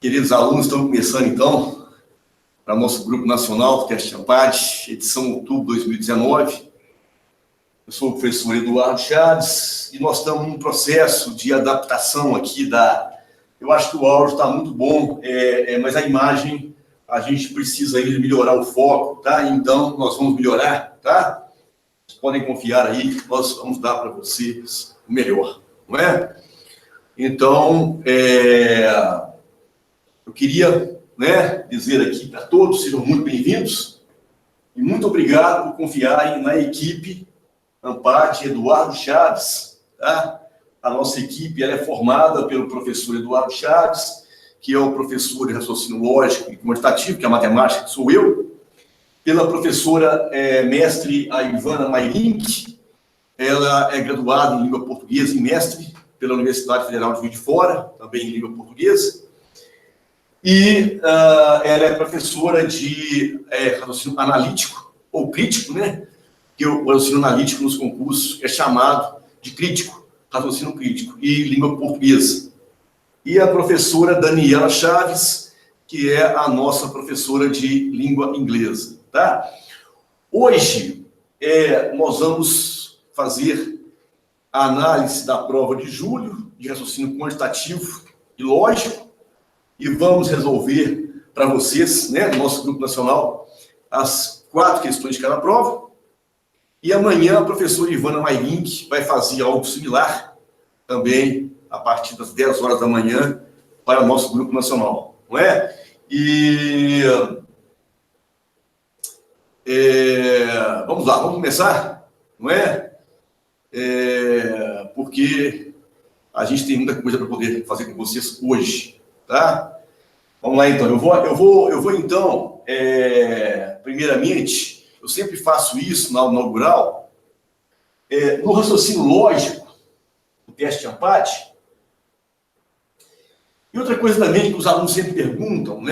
Queridos alunos, estamos começando então para nosso grupo nacional Teste Ampad, edição outubro de 2019. Eu sou o professor Eduardo Chaves e nós estamos num processo de adaptação aqui Eu acho que o áudio está muito bom, mas a imagem a gente precisa ainda melhorar o foco, tá? Então nós vamos melhorar, tá? Vocês podem confiar aí, nós vamos dar para vocês o melhor, não é? Então, eu queria, dizer aqui para todos, sejam muito bem-vindos e muito obrigado por confiarem na equipe Ampad Eduardo Chaves, tá? A nossa equipe ela é formada pelo professor Eduardo Chaves, que é o professor de raciocínio lógico e quantitativo, que é a matemática, que sou eu, pela professora mestre a Ivana Mairink, ela é graduada em língua portuguesa e mestre pela Universidade Federal de Juiz de Fora, também em língua portuguesa, e ela é professora de raciocínio analítico, ou crítico, que o raciocínio analítico nos concursos é chamado de crítico, raciocínio crítico, e língua portuguesa. E a professora Daniela Chaves, que é a nossa professora de língua inglesa, tá? Hoje, nós vamos fazer a análise da prova de julho, de raciocínio quantitativo e lógico, e vamos resolver para vocês, no nosso grupo nacional, as 4 questões de cada prova. E amanhã a professora Ivana Mairink vai fazer algo similar, também a partir das 10 horas da manhã, para o nosso grupo nacional, não é? E vamos lá, vamos começar, não é? Porque a gente tem muita coisa para poder fazer com vocês hoje, tá? Vamos lá, então. Eu vou então, primeiramente, eu sempre faço isso na aula inaugural, no raciocínio lógico, o teste Ampad. E outra coisa também que os alunos sempre perguntam,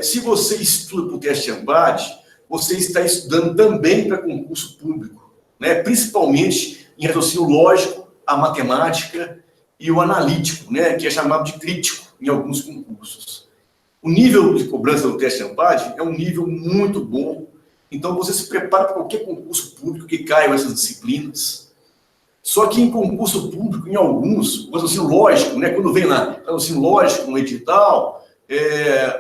se você estuda para o teste Ampad, você está estudando também para concurso público, principalmente em raciocínio lógico, a matemática e o analítico, que é chamado de crítico em alguns concursos. O nível de cobrança do teste Ampad é um nível muito bom, então você se prepara para qualquer concurso público que caiam essas disciplinas. Só que em concurso público, em alguns, o raciocínio lógico, quando vem lá, raciocínio lógico no edital,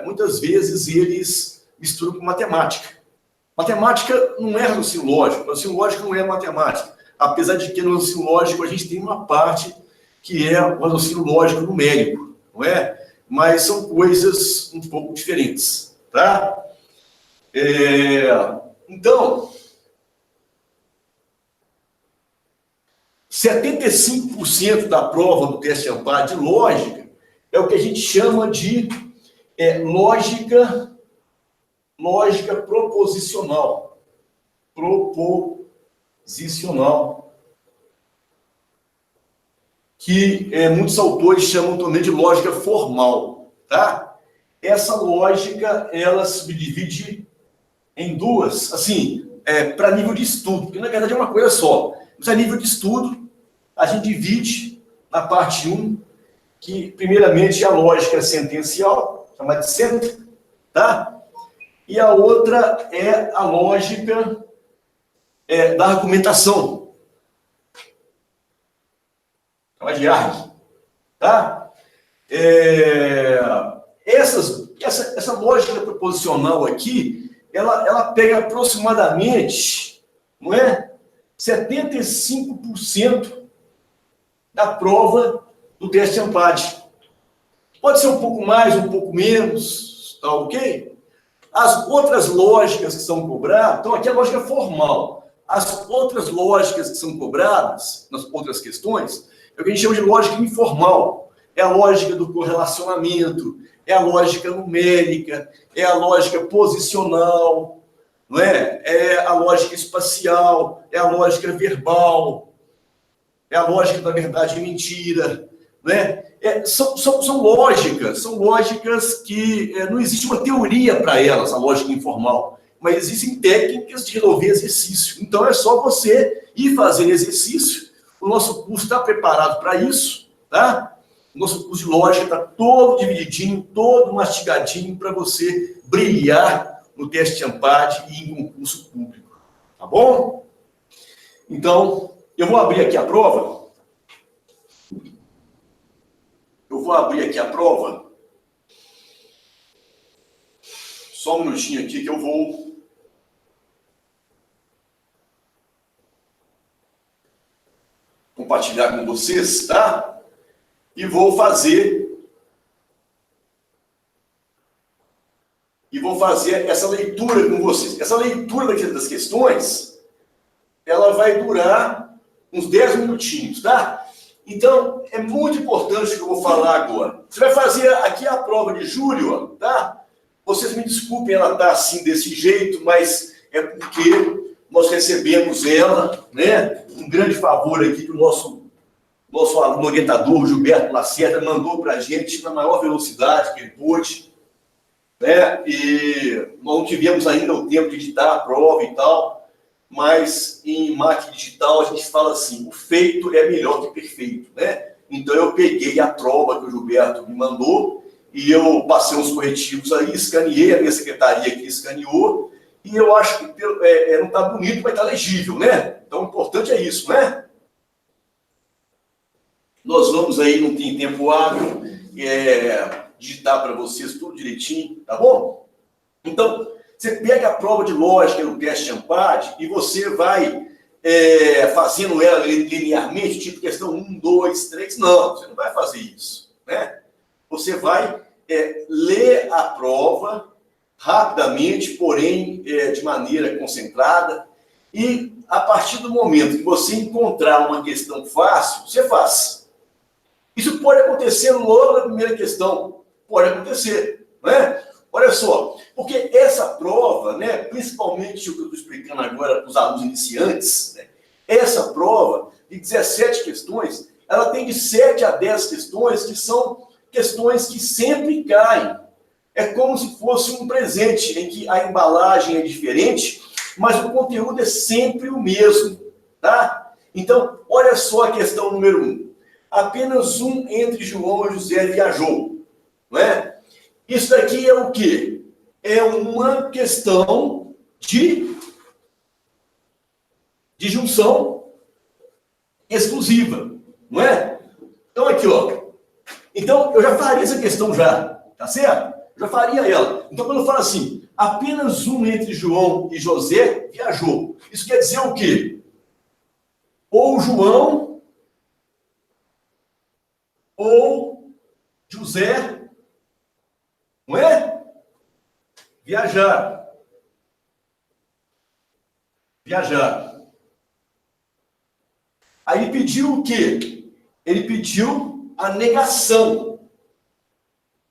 muitas vezes eles misturam com matemática. Matemática não é raciocínio lógico não é matemática. Apesar de que no raciocínio lógico a gente tem uma parte que é o raciocínio lógico numérico, não é? Mas são coisas um pouco diferentes, tá? Então, 75% da prova do teste Ampad de lógica é o que a gente chama de lógica proposicional. Que muitos autores chamam também de lógica formal, tá? Essa lógica, ela se subdivide em duas, assim, para nível de estudo, porque na verdade é uma coisa só. Mas a nível de estudo, a gente divide na parte 1, que primeiramente é a lógica sentencial, chamada de sent, tá? E a outra é a lógica da argumentação, chamada de arg, tá? Essa lógica proposicional aqui, ela pega aproximadamente, 75% da prova do teste Ampad. Pode ser um pouco mais, um pouco menos, tá ok? As outras lógicas que são cobradas, então aqui é a lógica formal. As outras lógicas que são cobradas, nas outras questões, é o que a gente chama de lógica informal. É a lógica do correlacionamento, é a lógica numérica, é a lógica posicional, é a lógica espacial, é a lógica verbal, é a lógica da verdade e mentira, são lógicas que não existe uma teoria para elas, a lógica informal, mas existem técnicas de resolver exercício. Então é só você ir fazendo exercício, o nosso curso está preparado para isso, tá? Nosso curso de lógica está todo divididinho, todo mastigadinho para você brilhar no teste de ANPAD e em concurso público. Tá bom? Então, eu vou abrir aqui a prova. Só um minutinho aqui que eu vou compartilhar com vocês, tá? E vou fazer essa leitura com vocês. Essa leitura das questões, ela vai durar uns 10 minutinhos, tá? Então, é muito importante o que eu vou falar agora. Você vai fazer aqui a prova de julho, ó, tá? Vocês me desculpem ela tá assim, desse jeito, mas é porque nós recebemos ela, né? Um grande favor aqui que o nosso aluno orientador, Gilberto Lacerda, mandou para a gente na maior velocidade que ele pôde, né? E nós não tivemos ainda o tempo de editar a prova e tal, mas em máquina digital a gente fala assim, o feito é melhor que perfeito, né? Então eu peguei a prova que o Gilberto me mandou e eu passei uns corretivos aí, escaneei, a minha secretaria aqui escaneou, e eu acho que não está bonito, mas está legível, né? Então o importante é isso, né? Nós vamos aí, não tem tempo hábil, digitar para vocês tudo direitinho, tá bom? Então, você pega a prova de lógica no teste de ANPAD e você vai fazendo ela linearmente, tipo questão 1, 2, 3. Não, você não vai fazer isso, né? Você vai ler a prova rapidamente, porém de maneira concentrada, e a partir do momento que você encontrar uma questão fácil, você faz. Isso pode acontecer logo na primeira questão, pode acontecer, né? Olha só, porque essa prova, né, principalmente o que eu estou explicando agora para os alunos iniciantes, né, essa prova de 17 questões, ela tem de 7 a 10 questões que são questões que sempre caem. É como se fosse um presente em que a embalagem é diferente, mas o conteúdo é sempre o mesmo, tá? Então, olha só a questão número 1. Apenas um entre João e José viajou, não é? Isso daqui é o quê? É uma questão de junção exclusiva, não é? Então, aqui, ó. Então, eu já faria essa questão já, tá certo? Eu já faria ela. Então, quando eu falo assim, apenas um entre João e José viajou. Isso quer dizer o quê? Ou João ou José, não é? Viajar. Aí ele pediu o quê? Ele pediu a negação.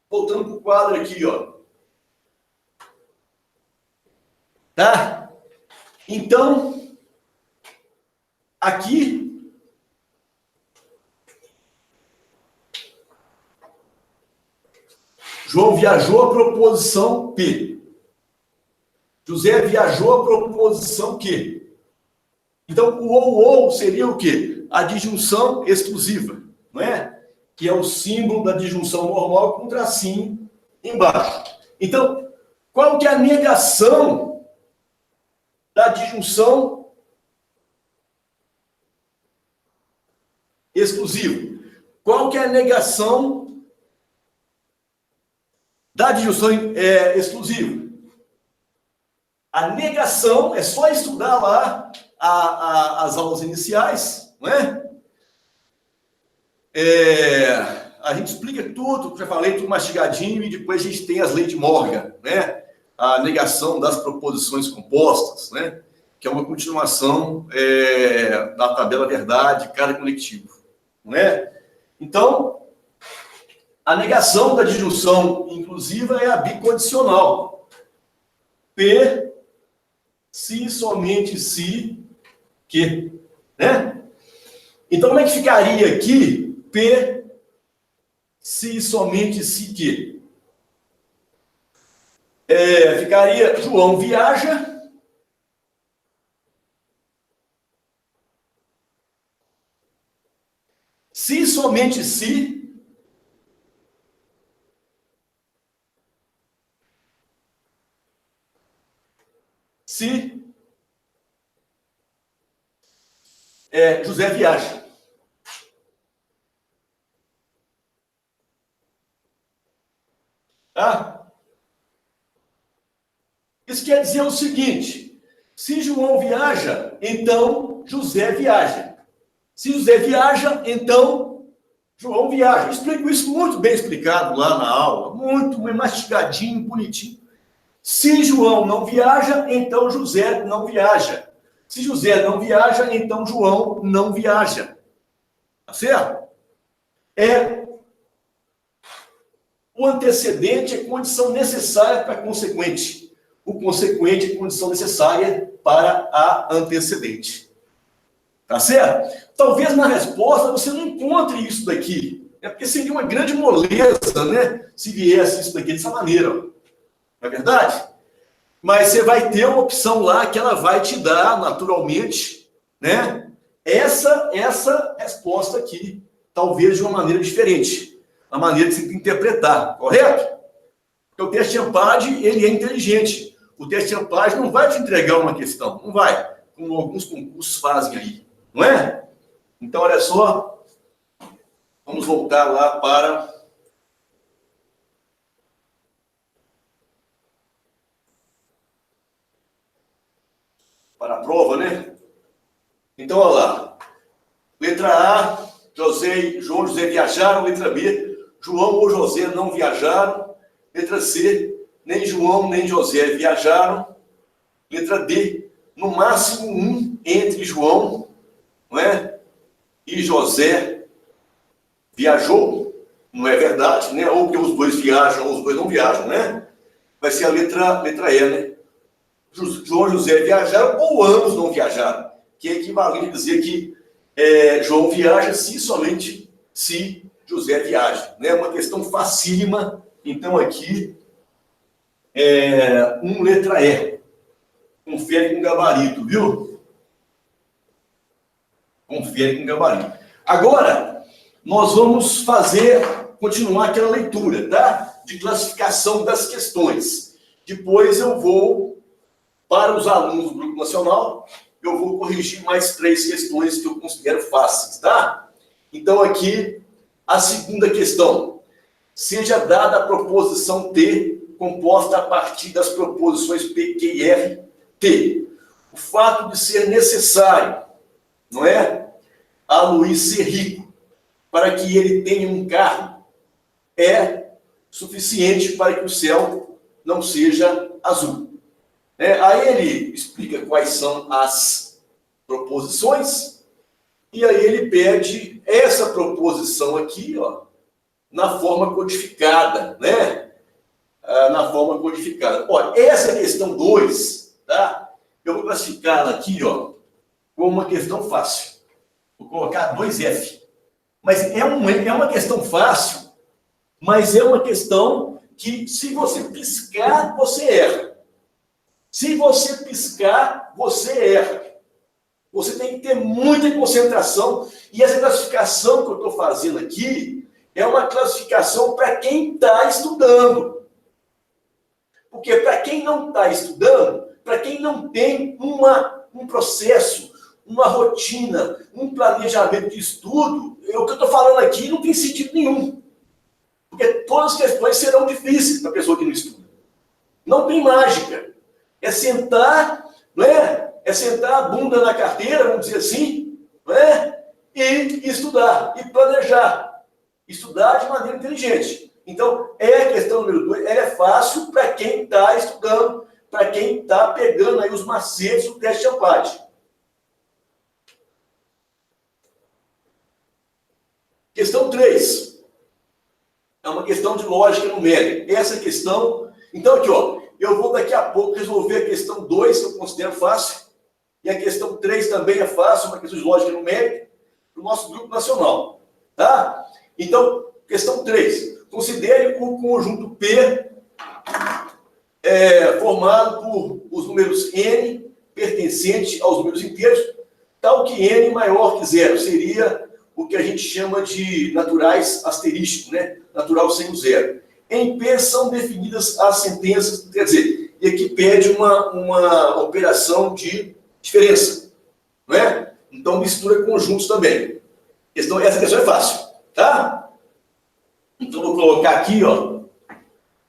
Voltando para o quadro aqui, ó. Tá? Então, aqui, João viajou a proposição P. José viajou a proposição Q. Então, o ou seria o quê? A disjunção exclusiva, não é? Que é o símbolo da disjunção normal com um tracinho embaixo. Então, qual que é a negação da disjunção exclusiva? Qual que é a negação da disjunção exclusiva? A negação é só estudar lá as aulas iniciais, não é? A gente explica tudo, já falei, tudo mastigadinho, e depois a gente tem as leis de Morgan, né? A negação das proposições compostas, né? Que é uma continuação da tabela verdade, cara conectivo, não é? Então, a negação da disjunção inclusiva é a bicondicional. P, se, somente se, que, né? Então, como é que ficaria aqui? P, se, somente se, que. Ficaria, João viaja. Se, somente se, se José viaja. Tá? Isso quer dizer o seguinte: se João viaja, então José viaja. Se José viaja, então João viaja. Eu explico isso muito bem explicado lá na aula, muito mastigadinho, bonitinho. Se João não viaja, então José não viaja. Se José não viaja, então João não viaja. Tá certo? O antecedente é condição necessária para consequente. O consequente é condição necessária para a antecedente. Tá certo? Talvez na resposta você não encontre isso daqui. É porque seria uma grande moleza, né? Se viesse isso daqui dessa maneira. Não é verdade? Mas você vai ter uma opção lá que ela vai te dar, naturalmente, né? Essa resposta aqui, talvez de uma maneira diferente. A maneira de se interpretar, correto? Porque o teste de Ampade, ele é inteligente. O teste de Ampade não vai te entregar uma questão, não vai. Como alguns concursos fazem aí, não é? Então, olha só. Vamos voltar lá para a prova, né? Então, olha lá. Letra A, João e José viajaram. Letra B, João ou José não viajaram. Letra C, nem João nem José viajaram. Letra D, no máximo um entre João, não é? E José viajou. Não é verdade, né? Ou que os dois viajam ou os dois não viajam, né? Vai ser a letra E, né? João e José viajaram ou ambos não viajaram, que é equivalente a dizer que João viaja somente se José viaja. É, né? Uma questão facílima, então aqui letra E. Confere com gabarito, viu? Confere com gabarito. Agora, nós vamos continuar aquela leitura, tá? De classificação das questões. Depois eu vou, para os alunos do Grupo Nacional, eu vou corrigir mais 3 questões que eu considero fáceis, tá? Então, aqui, a segunda questão. Seja dada a proposição T, composta a partir das proposições P, Q e R, T. O fato de ser necessário, não é? A Luiz ser rico, para que ele tenha um carro, é suficiente para que o céu não seja azul. Aí ele explica quais são as proposições, e aí ele pede essa proposição aqui, ó, na forma codificada, né? Na forma codificada. Olha, essa questão 2, tá? Eu vou classificá-la aqui, ó, como uma questão fácil. Vou colocar 2F. Mas é uma questão fácil, mas é uma questão que, se você piscar, você erra. Se você piscar, você erra. Você tem que ter muita concentração. E essa classificação que eu estou fazendo aqui é uma classificação para quem está estudando. Porque para quem não está estudando, para quem não tem um processo, uma rotina, um planejamento de estudo, o que eu estou falando aqui não tem sentido nenhum. Porque todas as questões serão difíceis para a pessoa que não estuda. Não tem mágica. É sentar, não é? É sentar a bunda na carteira, vamos dizer assim, não é? E estudar, e planejar. Estudar de maneira inteligente. Então, a questão número 2, ela é fácil para quem está estudando, para quem está pegando aí os macetes do teste de Ampade. Questão 3. É uma questão de lógica numérica. Essa questão... Então, aqui, ó, eu vou daqui a pouco resolver a questão 2, que eu considero fácil, e a questão 3 também é fácil, uma questão de lógica numérica, para o nosso Grupo Nacional. Tá? Então, questão 3. Considere o conjunto P formado por os números N pertencente aos números inteiros, tal que N maior que 0. Seria o que a gente chama de naturais asterísticos, né? Natural sem o zero. Em P são definidas as sentenças, quer dizer, e aqui pede uma operação de diferença, não é? Então, mistura conjuntos também. Essa questão é fácil, tá? Então, vou colocar aqui, ó.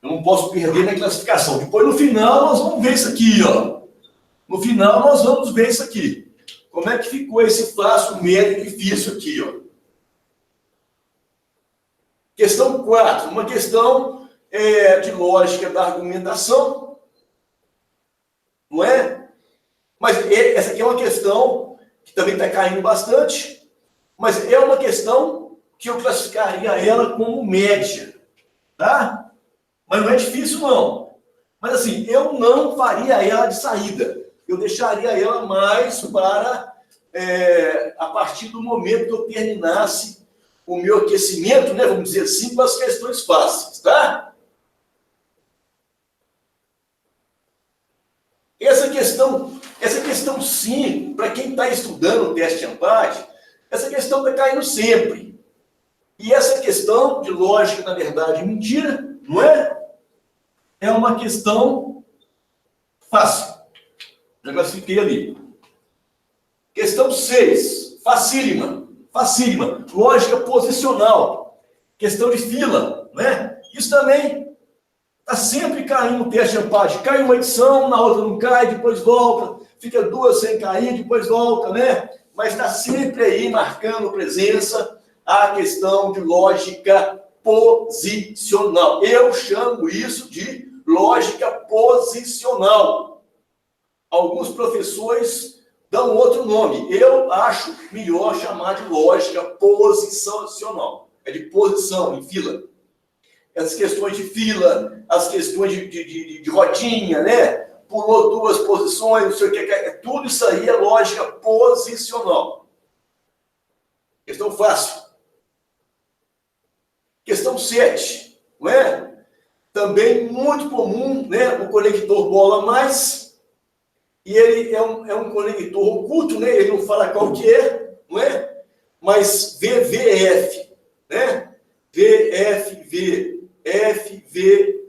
Eu não posso perder na classificação. Depois, no final, nós vamos ver isso aqui, ó. No final, nós vamos ver isso aqui. Como é que ficou esse fácil, médio e difícil aqui, ó. Questão 4. Uma questão de lógica da argumentação. Não é? Mas essa aqui é uma questão que também está caindo bastante. Mas é uma questão que eu classificaria ela como média. Tá? Mas não é difícil, não. Mas assim, eu não faria ela de saída. Eu deixaria ela mais para, a partir do momento que eu terminasse o meu aquecimento, né, vamos dizer assim, com as questões fáceis, tá? Essa questão sim, para quem está estudando o teste de empate, essa questão está caindo sempre. E essa questão de lógica, na verdade, mentira, não é? É uma questão fácil. Já classifiquei ali. Questão 6. Facílima. Facílima. Lógica posicional. Questão de fila, né? Isso também está sempre caindo o teste de empate. Cai uma edição, na outra não cai, depois volta. Fica 2 sem cair, depois volta, né? Mas está sempre aí marcando presença a questão de lógica posicional. Eu chamo isso de lógica posicional. Alguns professores dão outro nome. Eu acho melhor chamar de lógica posicional. É de posição, em fila. As questões de fila, as questões de rodinha, né? Pulou 2 posições, não sei o que. Tudo isso aí é lógica posicional. Questão fácil. Questão 7, não é? Também muito comum, né? O conector bola mais, e ele é um conector oculto, né? Ele não fala qual que é, não é? Mas VVF, né? VFV, FVV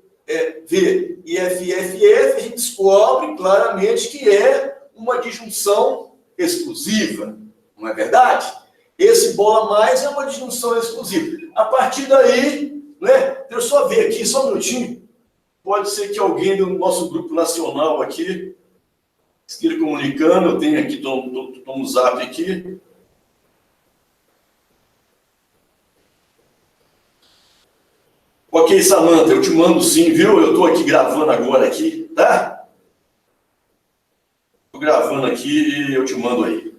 e FFF, a gente descobre claramente que é uma disjunção exclusiva, não é verdade? Esse bola mais é uma disjunção exclusiva. A partir daí, né? Deixa eu só ver aqui, só um minutinho. Pode ser que alguém do nosso grupo nacional aqui esteja comunicando. Eu tenho aqui, estou no zap aqui. Ok, Samanta, eu te mando sim, viu? Eu estou aqui gravando agora aqui, tá? Estou gravando aqui e eu te mando aí.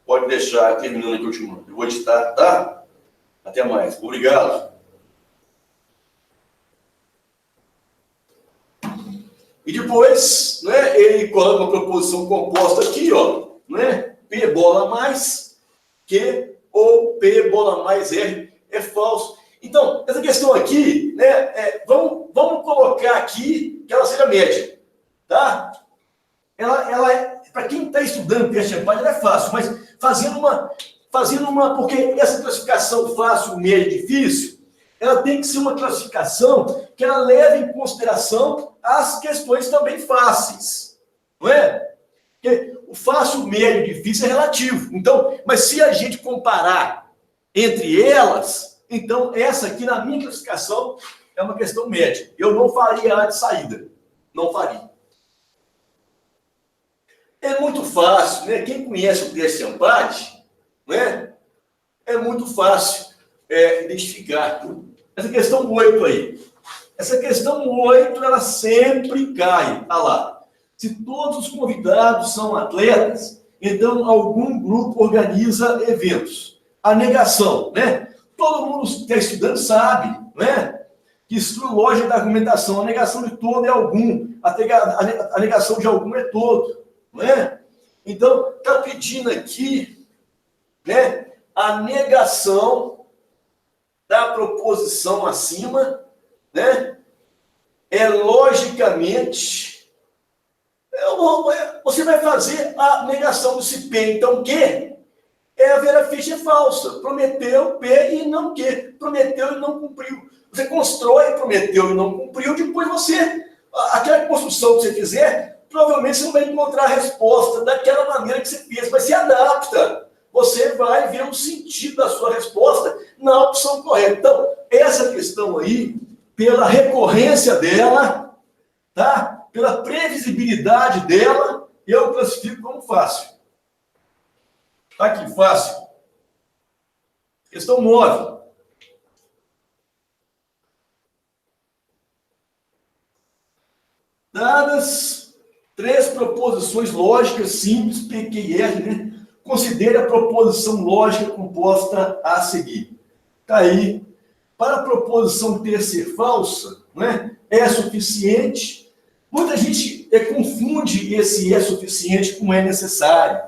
Pode deixar, terminando aqui eu te mando. Eu vou editar, tá? Até mais. Obrigado. E depois, né, ele coloca uma proposição composta aqui, ó, né? P bola mais Q ou P bola mais R é falso. Então, essa questão aqui, né, vamos colocar aqui que ela seja média, tá? Ela é, para quem está estudando teste de empate, ela é fácil, mas fazendo uma, porque essa classificação fácil, média e difícil, ela tem que ser uma classificação que ela leve em consideração as questões também fáceis, não é? Porque o fácil, médio e difícil é relativo. Então, mas se a gente comparar entre elas, então essa aqui na minha classificação é uma questão média. Eu não faria ela de saída, não faria. É muito fácil, né? Quem conhece o teste de empate, né? É muito fácil identificar. Essa questão 8 aí. Essa questão 8, ela sempre cai. Olha lá. Se todos os convidados são atletas, então algum grupo organiza eventos. A negação, né? Todo mundo que está estudando sabe, né? Que exclui lógica da argumentação. A negação de todo é algum. A negação de algum é todo. Não é? Então, está pedindo aqui, né? A negação da proposição acima, né? É logicamente, você vai fazer a negação desse P. Então, Q é a Vera Fischer falsa. Prometeu P e não Q. Prometeu e não cumpriu. Você constrói, prometeu e não cumpriu, depois você aquela construção que você fizer, provavelmente você não vai encontrar a resposta daquela maneira que você fez, mas se adapta. Você vai ver o sentido da sua resposta na opção correta. Então, essa questão aí, pela recorrência dela, tá? Pela previsibilidade dela, eu classifico como fácil. Tá aqui, fácil. Questão 9. Dadas 3 proposições lógicas simples, P, Q e R, né? Considere a proposição lógica composta a seguir. Está aí. Para a proposição ter ser falsa, né, é suficiente. Muita gente confunde esse é suficiente com é necessário.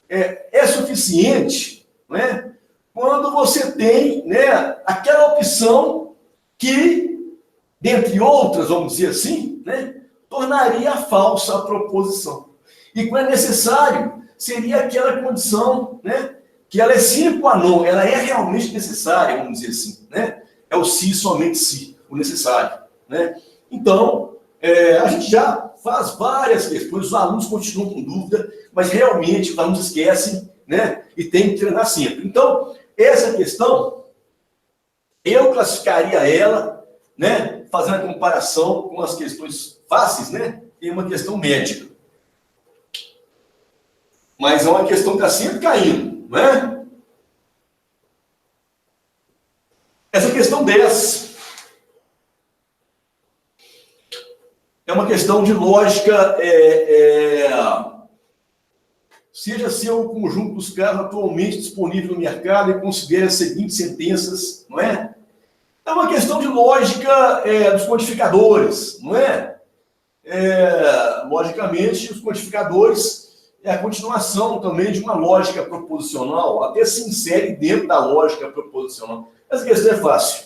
É suficiente, né, quando você tem, né, aquela opção que, dentre outras, vamos dizer assim, né, tornaria falsa a proposição. E quando é necessário, seria aquela condição, né, que ela é sine qua non, ela é realmente necessária, vamos dizer assim, né? É o se, somente se, o necessário, né? Então, a gente já faz várias questões, os alunos continuam com dúvida, mas realmente os alunos esquecem, né? E tem que treinar sempre. Então, essa questão, eu classificaria ela, né, fazendo a comparação com as questões fáceis, né? Tem uma questão médica. Mas é uma questão que está sempre caindo, né? Essa questão 10 é uma questão de lógica, seja seu conjunto dos casos atualmente disponível no mercado e considere as seguintes sentenças, não é? É uma questão de lógica dos codificadores, não é? Logicamente, os codificadores é a continuação também de uma lógica proposicional, até se insere dentro da lógica proposicional. Essa questão é fácil.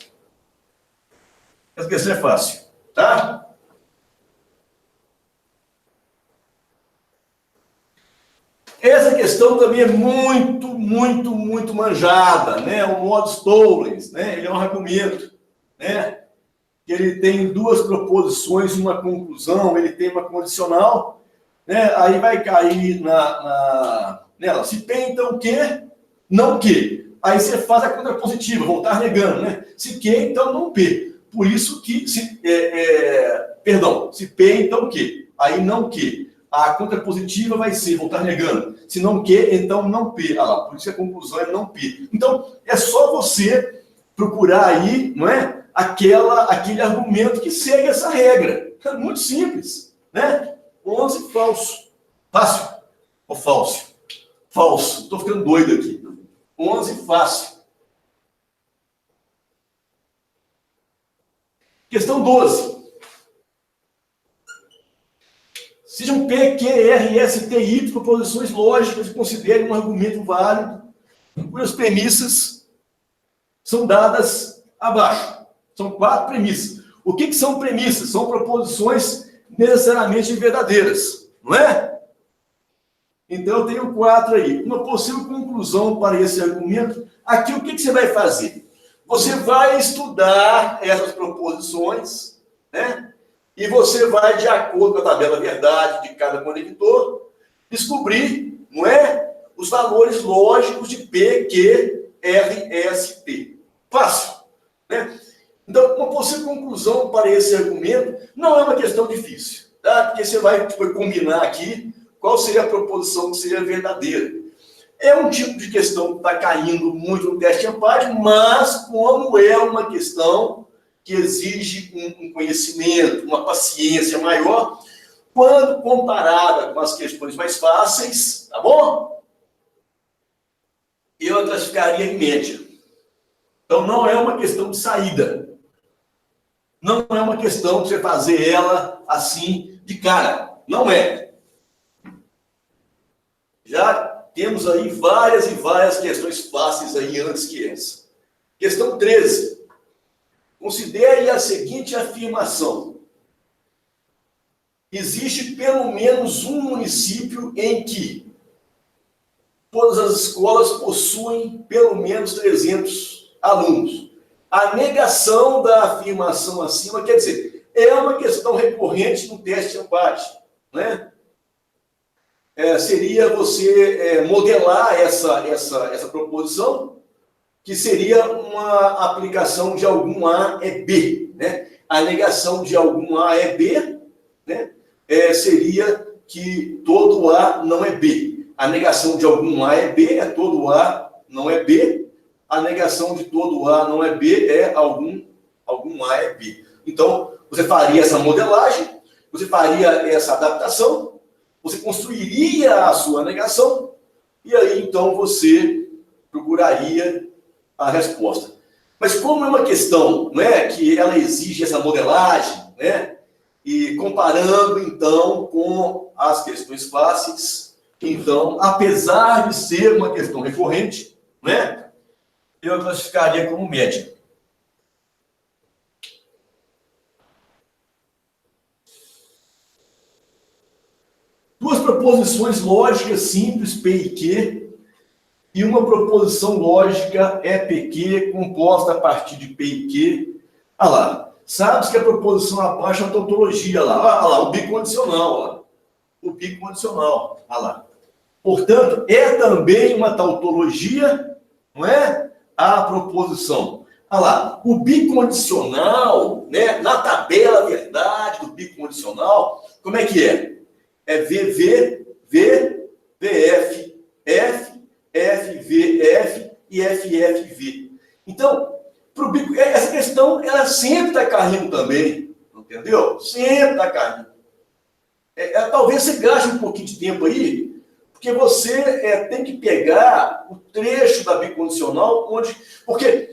Essa questão é fácil, tá? Essa questão também é muito manjada, né? O modus tollens, né? Ele é um argumento, né? Que ele tem 2 proposições, uma conclusão, ele tem uma condicional, né? Aí vai cair nela. Se P, então Q, não Q. Aí você faz a contrapositiva, voltar negando, né? Se Q, então não P. Por isso que, se P, então Q. Aí não Q. A contrapositiva vai ser voltar negando. Se não Q, então não P. Ah lá, por isso a conclusão é não P. Então, é só você procurar aí, não é? Aquele argumento que segue essa regra. É muito simples, né? 11, falso. Fácil ou falso? Falso. Estou ficando doido aqui. 11, fácil. Questão 12. Sejam P, Q, R, S, T, Y proposições lógicas e considerem um argumento válido, cujas premissas são dadas abaixo. São 4 premissas. O que são premissas? São proposições necessariamente verdadeiras, não é? Então, eu tenho 4 aí. Uma possível conclusão para esse argumento. Aqui, o que você vai fazer? Você vai estudar essas proposições, né? E você vai, de acordo com a tabela verdade de cada conector, descobrir, não é? Os valores lógicos de P, Q, R, S, T. Fácil, né? Então, uma possível conclusão para esse argumento não é uma questão difícil, tá? Porque você vai combinar aqui qual seria a proposição que seria verdadeira. É um tipo de questão que está caindo muito no teste de empate, mas como é uma questão que exige um conhecimento, uma paciência maior, quando comparada com as questões mais fáceis, tá bom? Eu a classificaria em média. Então, não é uma questão de saída. Não é uma questão de você fazer ela assim, de cara. Não é. Já temos aí várias e várias questões fáceis aí antes que essa. Questão 13. Considere a seguinte afirmação. Existe pelo menos um município em que todas as escolas possuem pelo menos 300 alunos. A negação da afirmação acima quer dizer, é uma questão recorrente no teste de empate, né? Seria você modelar essa proposição, que seria uma aplicação de algum A é B, né? A negação de algum A é B, né? Seria que todo A não é B. A negação de algum A é B, todo A não é B. A negação de todo A não é B algum A é B. Então, você faria essa modelagem, você faria essa adaptação, você construiria a sua negação, e aí, então, você procuraria a resposta. Mas como é uma questão, né, que ela exige essa modelagem, né, e comparando, então, com as questões fáceis, então, apesar de ser uma questão recorrente, né, eu classificaria como média. Duas proposições lógicas simples, P e Q, e uma proposição lógica EPQ composta a partir de P e Q. Olha lá, sabe que a proposição abaixo é uma tautologia lá. Olha lá, o bicondicional, ó. O bicondicional, olha lá. Portanto, é também uma tautologia, não é? A proposição. Olha lá, o bicondicional, né? Na tabela verdade do bicondicional, como é que é? É VV, V, VF, F, FVF e FFV. Então, essa questão, ela sempre está caindo também, entendeu? Sempre está caindo. Talvez você gaste um pouquinho de tempo aí, porque você tem que pegar o trecho da bicondicional, porque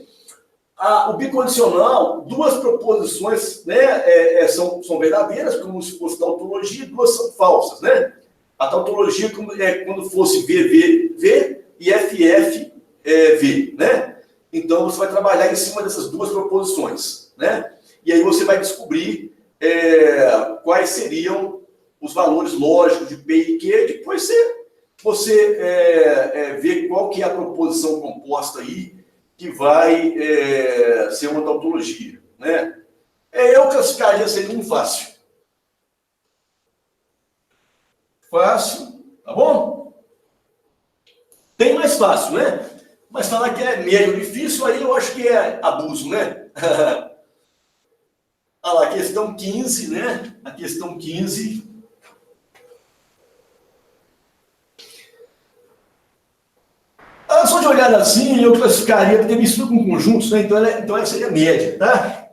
o bicondicional, duas proposições, né, são verdadeiras, como se fosse tautologia, duas são falsas, né? A tautologia é quando fosse VV e FFV, né? Então, você vai trabalhar em cima dessas duas proposições, né? E aí você vai descobrir quais seriam os valores lógicos de P e Q. Depois você vê qual que é a proposição composta aí que vai ser uma tautologia, né? Eu classificaria seria um fácil. Fácil, tá bom? Tem mais fácil, né? Mas falar que é médio difícil, aí eu acho que é abuso, né? Olha lá, questão 15, né? A questão 15. Só de olhar assim, eu classificaria, porque mistura com conjuntos, né? Então ela seria média, tá?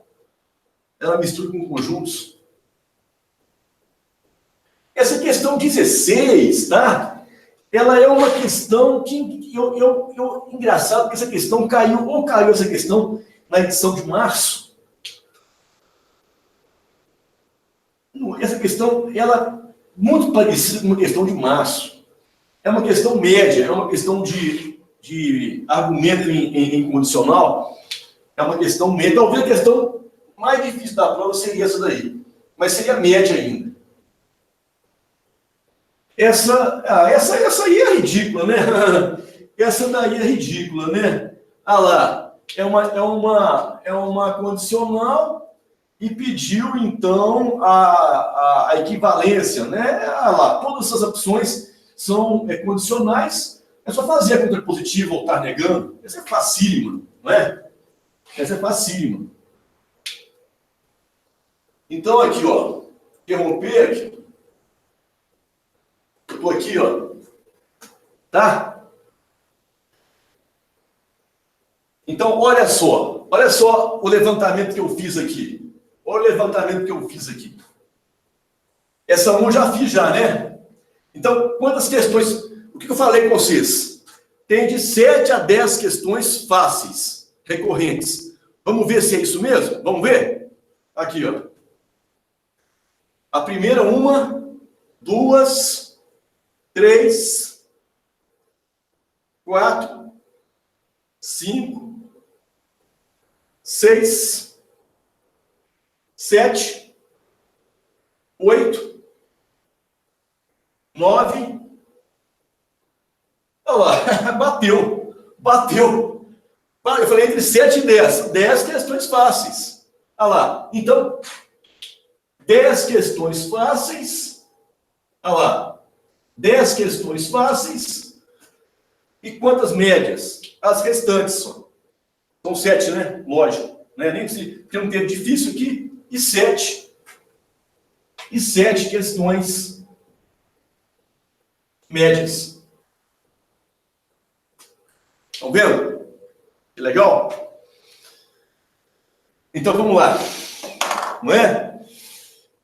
Ela mistura com conjuntos. Essa questão 16, tá? Ela é uma questão que engraçado que essa questão caiu essa questão na edição de março. Essa questão, ela muito parecida com uma questão de março. É uma questão média, é uma questão de argumento em condicional, é uma questão média. Talvez a questão mais difícil da prova seria essa daí, mas seria média ainda. Essa aí é ridícula, né? Essa daí é ridícula, né? Ah lá, é uma condicional e pediu, então, a equivalência, né? Ah lá, todas essas opções são condicionais, é só fazer a contrapositiva ou estar negando. Essa é facílima, não é? Essa é facílima. Então, aqui, ó, interromper aqui. Eu estou aqui, ó. Tá? Então, olha só o levantamento que eu fiz aqui. Olha o levantamento que eu fiz aqui. Essa eu já fiz já, né? Então, quantas questões... O que eu falei com vocês? Tem de 7 a 10 questões fáceis, recorrentes. Vamos ver se é isso mesmo? Vamos ver? Aqui, ó. A primeira, 1, 2, 3, 4, 5, 6, 7, 8, 9. Olha lá, bateu. Eu falei entre 7 e 10. 10 questões fáceis. Olha lá. Então, 10 questões fáceis. Olha lá. 10 questões fáceis. E quantas médias? As restantes só. São 7, né? Lógico. Né? Nem se tem um tempo difícil aqui. E 7. E 7 questões médias. Estão vendo? Que legal? Então vamos lá. Não é?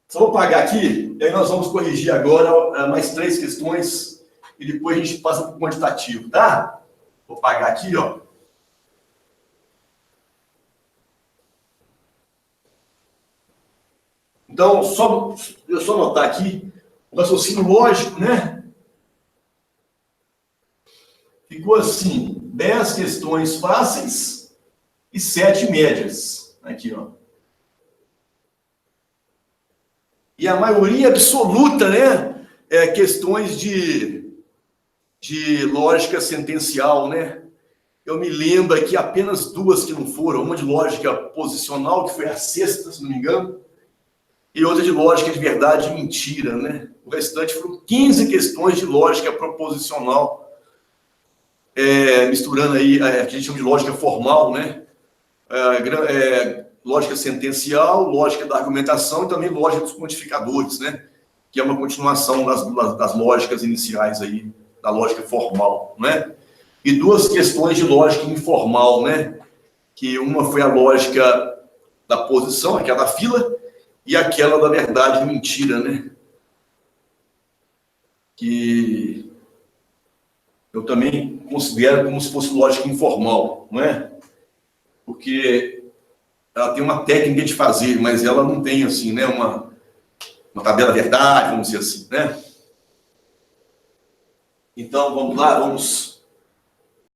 Só vou apagar aqui, e aí nós vamos corrigir agora mais 3 questões e depois a gente passa para o quantitativo, tá? Vou apagar aqui, ó. Então, eu só anotar aqui o raciocínio lógico, né? Ficou assim, 10 questões fáceis e 7 médias. Aqui, ó. E a maioria absoluta, né? É questões de lógica sentencial, né? Eu me lembro aqui apenas 2 que não foram. Uma de lógica posicional, que foi a 6ª, se não me engano, e outra de lógica de verdade e mentira, né? O restante foram 15 questões de lógica proposicional, misturando aí, que a gente chama de lógica formal, né? Lógica sentencial, lógica da argumentação e também lógica dos quantificadores, né? Que é uma continuação das lógicas iniciais aí, da lógica formal, né? E 2 questões de lógica informal, né? Que uma foi a lógica da posição, aquela da fila, e aquela da verdade e mentira, né? Que eu também considero como se fosse lógica informal, não é? Porque ela tem uma técnica de fazer, mas ela não tem, assim, né, uma tabela verdade, vamos dizer assim, né? Então, vamos lá, vamos